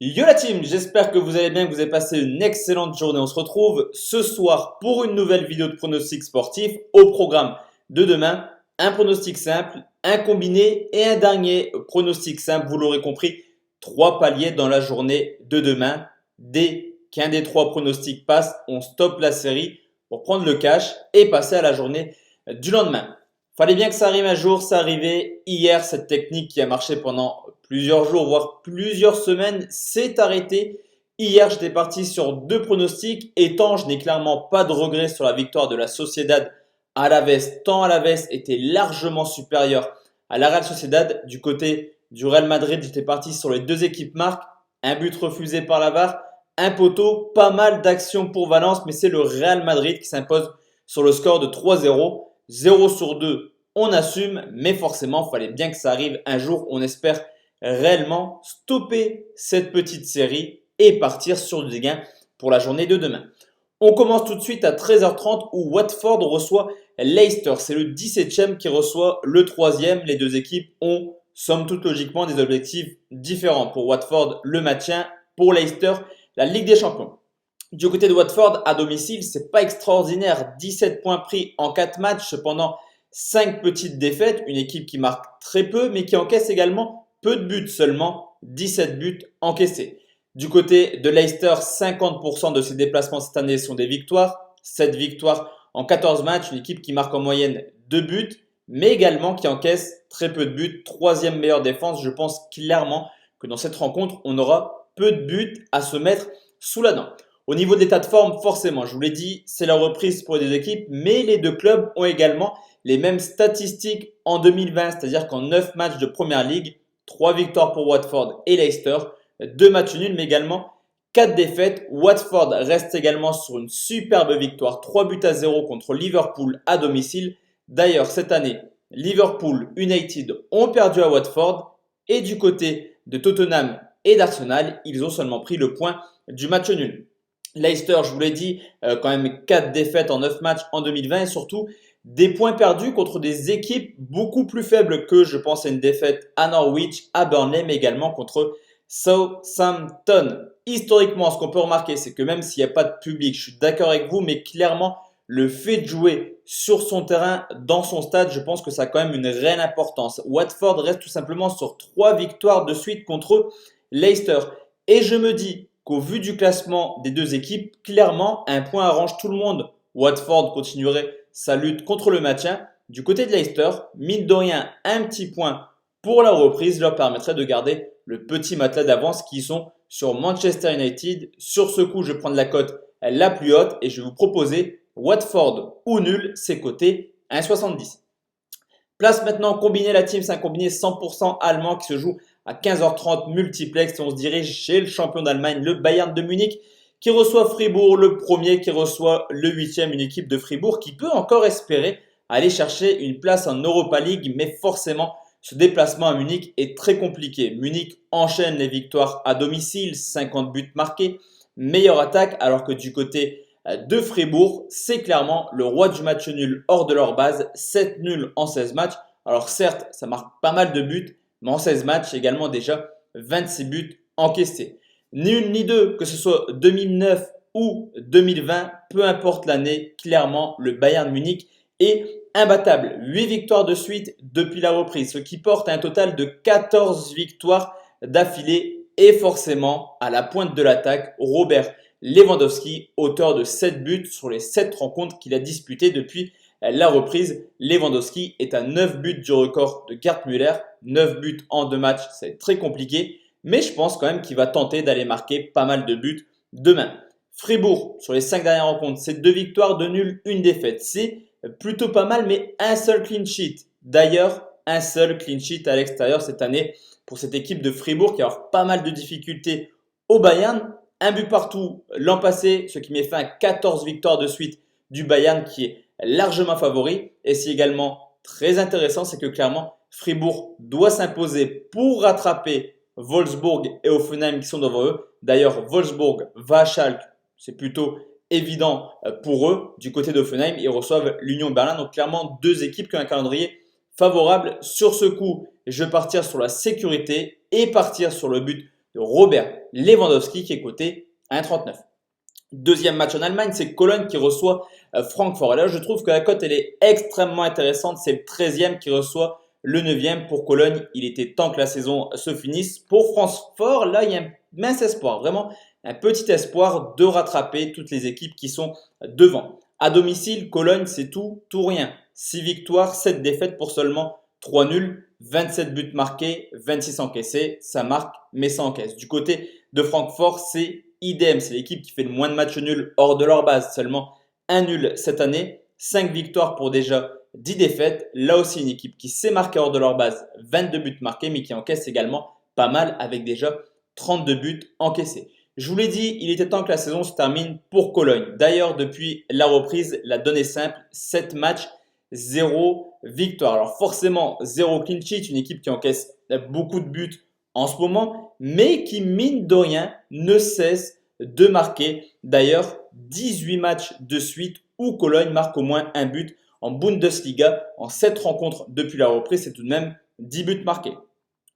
Yo la team, j'espère que vous allez bien, que vous avez passé une excellente journée. On se retrouve ce soir pour une nouvelle vidéo de pronostic sportif. Au programme de demain, un pronostic simple, un combiné et un dernier pronostic simple. Vous l'aurez compris, trois paliers dans la journée de demain. Dès qu'un des trois pronostics passe, on stoppe la série pour prendre le cash et passer à la journée du lendemain. Fallait bien que ça arrive un jour, ça arrivait hier. Cette technique qui a marché pendant plusieurs jours, voire plusieurs semaines, s'est arrêtée. Hier, j'étais parti sur deux pronostics. Étant, je n'ai clairement pas de regrets sur la victoire de la Sociedad à Alavés, tant Alavés était largement supérieur à la Real Sociedad. Du côté du Real Madrid, j'étais parti sur les deux équipes marques. Un but refusé par la VAR, un poteau, pas mal d'actions pour Valence, mais c'est le Real Madrid qui s'impose sur le score de 3-0. 0 sur 2, on assume, mais forcément, il fallait bien que ça arrive un jour. On espère réellement stopper cette petite série et partir sur des gains pour la journée de demain. On commence tout de suite à 13h30 où Watford reçoit Leicester. C'est le 17e qui reçoit le 3e. Les deux équipes ont, somme toute logiquement, des objectifs différents. Pour Watford, le maintien. Pour Leicester, la Ligue des Champions. Du côté de Watford, à domicile, c'est pas extraordinaire. 17 points pris en 4 matchs, cependant 5 petites défaites. Une équipe qui marque très peu, mais qui encaisse également peu de buts, seulement 17 buts encaissés. Du côté de Leicester, 50% de ses déplacements cette année sont des victoires. 7 victoires en 14 matchs. Une équipe qui marque en moyenne 2 buts, mais également qui encaisse très peu de buts. Troisième meilleure défense. Je pense clairement que dans cette rencontre, on aura peu de buts à se mettre sous la dent. Au niveau de l'état de forme, forcément, je vous l'ai dit, c'est la reprise pour les deux équipes, mais les deux clubs ont également les mêmes statistiques en 2020, c'est-à-dire qu'en 9 matchs de Première Ligue, 3 victoires pour Watford et Leicester, 2 matchs nuls, mais également 4 défaites. Watford reste également sur une superbe victoire, 3-0 contre Liverpool à domicile. D'ailleurs, cette année, Liverpool United ont perdu à Watford et du côté de Tottenham et d'Arsenal, ils ont seulement pris le point du match nul. Leicester, je vous l'ai dit, quand même 4 défaites en 9 matchs en 2020 et surtout des points perdus contre des équipes beaucoup plus faibles que je pense à une défaite à Norwich, à Burnley, mais également contre Southampton. Historiquement, ce qu'on peut remarquer, c'est que même s'il n'y a pas de public, je suis d'accord avec vous, mais clairement, le fait de jouer sur son terrain, dans son stade, je pense que ça a quand même une réelle importance. Watford reste tout simplement sur 3 victoires de suite contre Leicester. Et je me dis qu'au vu du classement des deux équipes, clairement, un point arrange tout le monde. Watford continuerait sa lutte contre le maintien. Du côté de Leicester, mine de rien, un petit point pour la reprise leur permettrait de garder le petit matelas d'avance qui sont sur Manchester United. Sur ce coup, je vais prendre la cote la plus haute et je vais vous proposer Watford ou nul, c'est coté 1,70. Place maintenant combiné, la team, c'est un combiné 100% allemand qui se joue à 15h30 multiplex et on se dirige chez le champion d'Allemagne, le Bayern de Munich, qui reçoit Fribourg, le premier qui reçoit le 8e, une équipe de Fribourg qui peut encore espérer aller chercher une place en Europa League, mais forcément ce déplacement à Munich est très compliqué. Munich enchaîne les victoires à domicile, 50 buts marqués, meilleure attaque, alors que du côté de Fribourg, c'est clairement le roi du match nul hors de leur base, 7 nuls en 16 matchs. Alors certes, ça marque pas mal de buts, mais en 16 matchs, également déjà 26 buts encaissés. Ni une ni deux, que ce soit 2009 ou 2020, peu importe l'année, clairement, le Bayern Munich est imbattable. 8 victoires de suite depuis la reprise, ce qui porte à un total de 14 victoires d'affilée. Et forcément, à la pointe de l'attaque, Robert Lewandowski, auteur de 7 buts sur les 7 rencontres qu'il a disputées depuis la reprise. Lewandowski est à 9 buts du record de Gerd Müller. 9 buts en 2 matchs, c'est très compliqué. Mais je pense quand même qu'il va tenter d'aller marquer pas mal de buts demain. Fribourg, sur les 5 dernières rencontres, c'est 2 victoires, 2 nuls, 1 défaite. C'est plutôt pas mal, mais un seul clean sheet. D'ailleurs, un seul clean sheet à l'extérieur cette année pour cette équipe de Fribourg qui a pas mal de difficultés au Bayern. Un but partout l'an passé, ce qui met fin à 14 victoires de suite du Bayern qui est largement favori. Et c'est également très intéressant, c'est que clairement, Fribourg doit s'imposer pour rattraper Wolfsburg et Hoffenheim qui sont devant eux. D'ailleurs, Wolfsburg va à Schalke, c'est plutôt évident pour eux. Du côté d'Hoffenheim, ils reçoivent l'Union Berlin. Donc clairement, deux équipes qui ont un calendrier favorable. Sur ce coup, je vais partir sur la sécurité et partir sur le but de Robert Lewandowski qui est coté à 1,39. Deuxième match en Allemagne, c'est Cologne qui reçoit Francfort. Et là, je trouve que la cote elle est extrêmement intéressante. C'est le 13e qui reçoit le 9e pour Cologne. Il était temps que la saison se finisse. Pour Francfort, là, il y a un mince espoir, vraiment un petit espoir de rattraper toutes les équipes qui sont devant. À domicile, Cologne, c'est tout ou rien. 6 victoires, 7 défaites pour seulement 3 nuls, 27 buts marqués, 26 encaissés. Ça marque, mais ça encaisse. Du côté de Francfort, c'est idem. C'est l'équipe qui fait le moins de matchs nuls hors de leur base. Seulement un nul cette année. 5 victoires pour déjà 10 défaites. Là aussi, une équipe qui sait marquer hors de leur base. 22 buts marqués, mais qui encaisse également pas mal avec déjà 32 buts encaissés. Je vous l'ai dit, il était temps que la saison se termine pour Cologne. D'ailleurs, depuis la reprise, la donne est simple. 7 matchs, 0 victoire. Alors forcément, 0 clean sheet, une équipe qui encaisse beaucoup de buts en ce moment, mais qui, mine de rien, ne cesse de marquer. D'ailleurs, 18 matchs de suite où Cologne marque au moins un but en Bundesliga. En 7 rencontres depuis la reprise, c'est tout de même 10 buts marqués.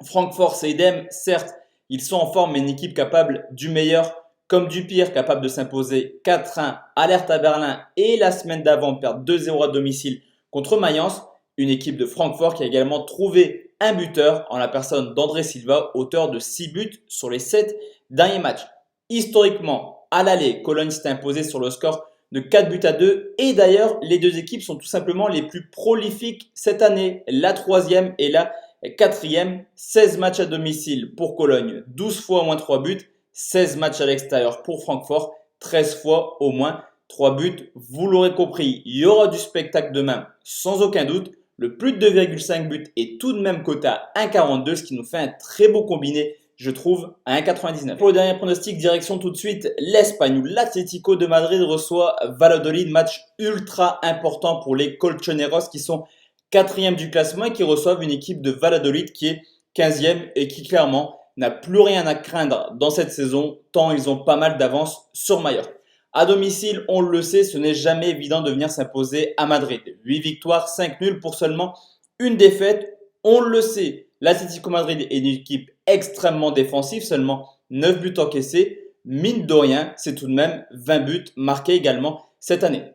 Francfort, c'est idem. Certes, ils sont en forme, mais une équipe capable du meilleur comme du pire, capable de s'imposer 4-1 à l'Hertha Berlin et la semaine d'avant perdre 2-0 à domicile contre Mayence. Une équipe de Francfort qui a également trouvé un buteur en la personne d'André Silva, auteur de 6 buts sur les 7 derniers matchs. Historiquement, à l'aller, Cologne s'est imposé sur le score de 4 buts à 2. Et d'ailleurs, les deux équipes sont tout simplement les plus prolifiques cette année. La troisième et la quatrième. 16 matchs à domicile pour Cologne, 12 fois au moins 3 buts. 16 matchs à l'extérieur pour Francfort, 13 fois au moins 3 buts. Vous l'aurez compris, il y aura du spectacle demain sans aucun doute. Le plus de 2,5 buts est tout de même coté à 1,42, ce qui nous fait un très beau combiné, je trouve, à 1,99. Pour le dernier pronostic, direction tout de suite l'Espagne où l'Atlético de Madrid reçoit Valladolid. Match ultra important pour les Colchoneros qui sont 4e du classement et qui reçoivent une équipe de Valladolid qui est 15e et qui clairement n'a plus rien à craindre dans cette saison tant ils ont pas mal d'avance sur Mallorca. À domicile, on le sait, ce n'est jamais évident de venir s'imposer à Madrid. 8 victoires, 5 nuls pour seulement une défaite. On le sait, l'Atlético Madrid est une équipe extrêmement défensive, seulement 9 buts encaissés. Mine de rien, c'est tout de même 20 buts marqués également cette année.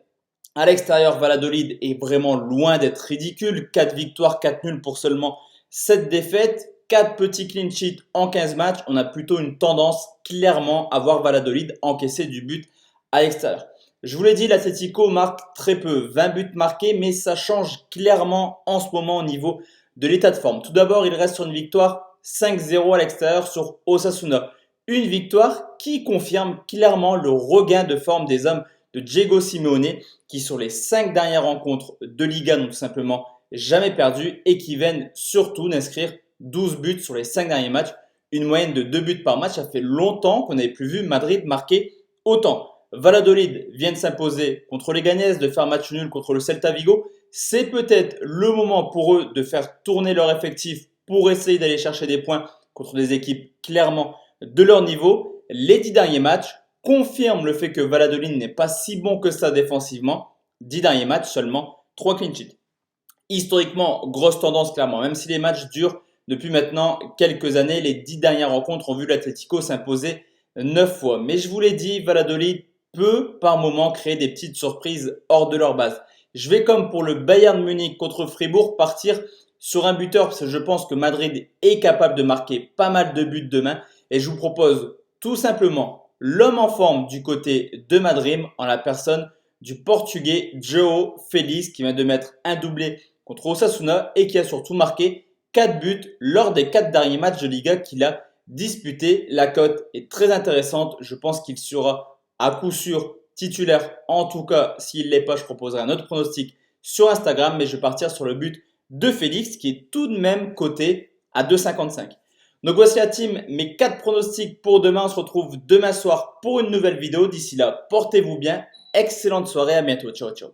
À l'extérieur, Valladolid est vraiment loin d'être ridicule. 4 victoires, 4 nuls pour seulement 7 défaites. 4 petits clean sheets en 15 matchs. On a plutôt une tendance clairement à voir Valladolid encaisser du but à l'extérieur. Je vous l'ai dit, l'Atlético marque très peu, 20 buts marqués, mais ça change clairement en ce moment au niveau de l'état de forme. Tout d'abord, il reste sur une victoire 5-0 à l'extérieur sur Osasuna. Une victoire qui confirme clairement le regain de forme des hommes de Diego Simeone qui sur les 5 dernières rencontres de Liga n'ont tout simplement jamais perdu et qui viennent surtout d'inscrire 12 buts sur les 5 derniers matchs. Une moyenne de 2 buts par match, ça fait longtemps qu'on n'avait plus vu Madrid marquer autant. Valladolid vient de s'imposer contre les Leganés, de faire match nul contre le Celta Vigo. C'est peut-être le moment pour eux de faire tourner leur effectif pour essayer d'aller chercher des points contre des équipes clairement de leur niveau. Les 10 derniers matchs confirment le fait que Valladolid n'est pas si bon que ça défensivement. 10 derniers matchs, seulement 3 clean sheets. Historiquement, grosse tendance clairement. Même si les matchs durent depuis maintenant quelques années, les 10 dernières rencontres ont vu l'Atlético s'imposer 9 fois. Mais je vous l'ai dit, Valladolid peut par moment créer des petites surprises hors de leur base. Je vais comme pour le Bayern Munich contre Fribourg partir sur un buteur parce que je pense que Madrid est capable de marquer pas mal de buts demain. Et je vous propose tout simplement l'homme en forme du côté de Madrid en la personne du Portugais João Félix qui vient de mettre un doublé contre Osasuna et qui a surtout marqué 4 buts lors des 4 derniers matchs de Liga qu'il a disputé. La cote est très intéressante. Je pense qu'il sera à coup sûr titulaire. En tout cas, s'il ne l'est pas, je proposerai un autre pronostic sur Instagram. Mais je vais partir sur le but de Félix qui est tout de même coté à 2,55. Donc voici la team, mes 4 pronostics pour demain. On se retrouve demain soir pour une nouvelle vidéo. D'ici là, portez-vous bien. Excellente soirée, à bientôt. Ciao, ciao.